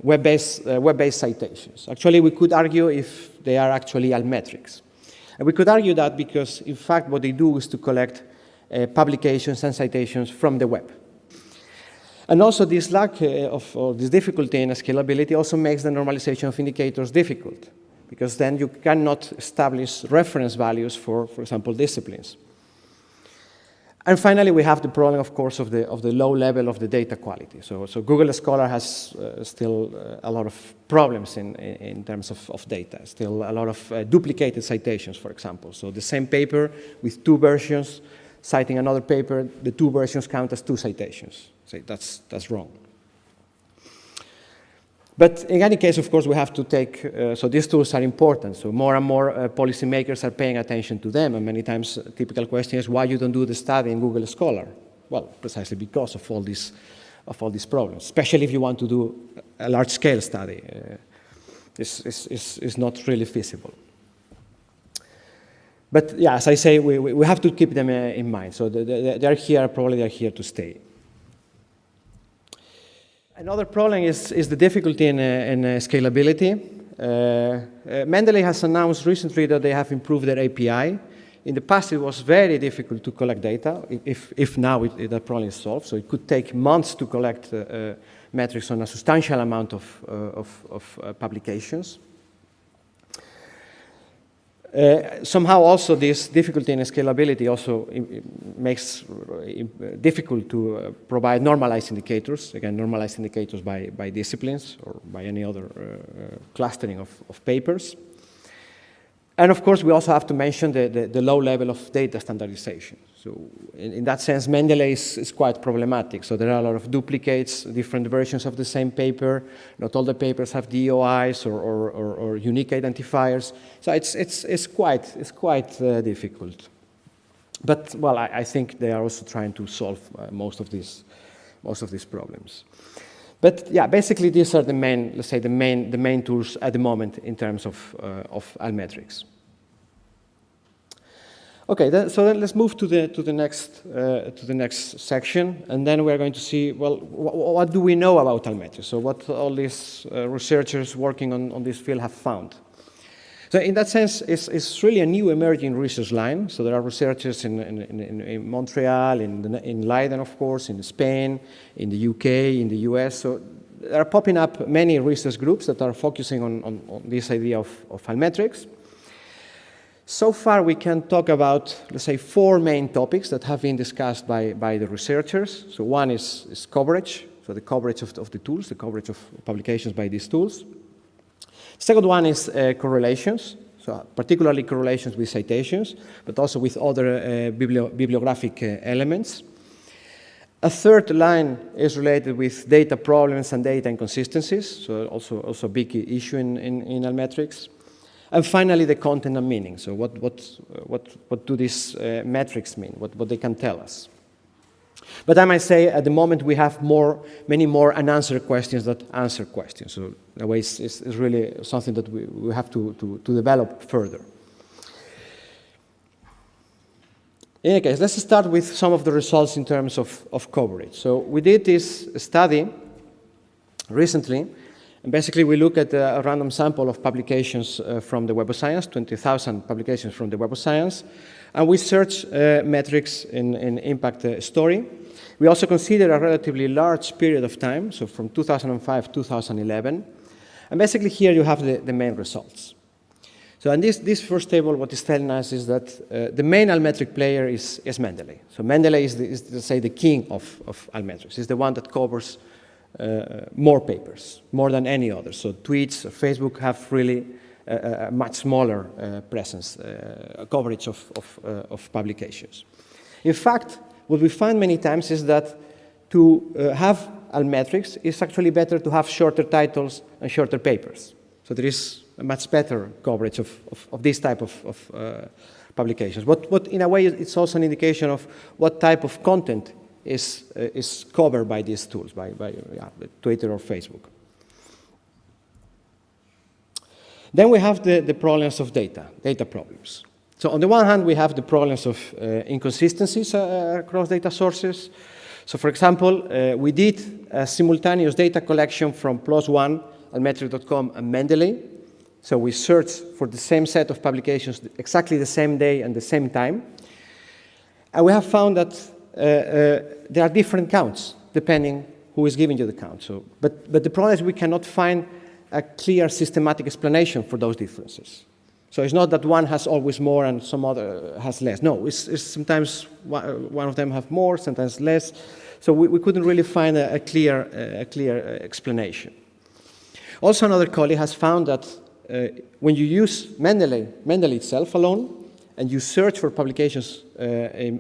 web-based citations. Actually, we could argue if they are actually altmetrics. And we could argue that because, in fact, what they do is to collect publications and citations from the web. And also this lack or this difficulty in scalability also makes the normalization of indicators difficult, because then you cannot establish reference values for example, disciplines. And finally, we have the problem, of course, of the low level of the data quality. So Google Scholar has still a lot of problems in terms of data, still a lot of duplicated citations, for example. So the same paper with two versions, citing another paper, the two versions count as two citations. So that's wrong. But in any case, of course, we have to take, so these tools are important. So more and more policymakers are paying attention to them. And many times, a typical question is why you don't do the study in Google Scholar? Well, precisely because of all these problems, especially if you want to do a large-scale study. It's not really feasible. But yeah, as I say, we have to keep them in mind. So they're here, probably they're here to stay. Another problem is the difficulty in scalability. Mendeley has announced recently that they have improved their API. In the past, it was very difficult to collect data, if now that problem is solved. So it could take months to collect metrics on a substantial amount of publications. Somehow also this difficulty in scalability also makes difficult to provide normalized indicators, again, normalized indicators by disciplines or by any other clustering of papers. And of course, we also have to mention the low level of data standardization. So in that sense, Mendeley is quite problematic. So there are a lot of duplicates, different versions of the same paper. Not all the papers have DOIs or unique identifiers. So it's quite difficult. But well, I think they are also trying to solve most of these problems. But yeah, basically these are the main, let's say, the main tools at the moment in terms of altmetrics. Okay, so then let's move to the next section, and then we're going to see, well, what do we know about altmetrics? So what all these researchers working on this field have found. So in that sense, it's really a new emerging research line. So there are researchers in Montreal, in Leiden, of course, in Spain, in the UK, in the US. So there are popping up many research groups that are focusing on this idea of altmetrics. So far, we can talk about, let's say, 4 main topics that have been discussed by the researchers. So one is coverage, so the coverage of the tools, the coverage of publications by these tools. Second one is correlations, so particularly correlations with citations, but also with other bibliographic elements. A third line is related with data problems and data inconsistencies, so also a big issue in altmetrics. And finally, the content and meaning. So what do these metrics mean? What they can tell us? But I might say, at the moment, we have many more unanswered questions than answered questions. So in a way, it's really something that we have to develop further. In any case, let's start with some of the results in terms of coverage. So we did this study recently. And basically, we look at a random sample of publications from the Web of Science, 20,000 publications from the Web of Science, and we search metrics in impact story. We also consider a relatively large period of time, so from 2005 to 2011. And basically, here you have the main results. So in this first table, what is telling us is that the main altmetric player is Mendeley. So Mendeley is let's say, the king of altmetrics. He's the one that covers more papers, more than any other. So tweets, Facebook have really a much smaller presence, coverage of publications. In fact, what we find many times is that to have altmetrics, it's actually better to have shorter titles and shorter papers. So there is a much better coverage of this type of publications. But in a way, it's also an indication of what type of content is covered by these tools, by Twitter or Facebook. Then we have the problems of data problems. So on the one hand, we have the problems of inconsistencies across data sources. So for example, we did a simultaneous data collection from PLOS ONE, Almetric.com, and Mendeley. So we searched for the same set of publications exactly the same day and the same time. And we have found that there are different counts depending who is giving you the count. So, but the problem is we cannot find a clear systematic explanation for those differences. So it's not that one has always more and some other has less. No, it's sometimes one of them have more, sometimes less. So we couldn't really find a clear explanation. Also, another colleague has found that when you use Mendeley itself alone, and you search for publications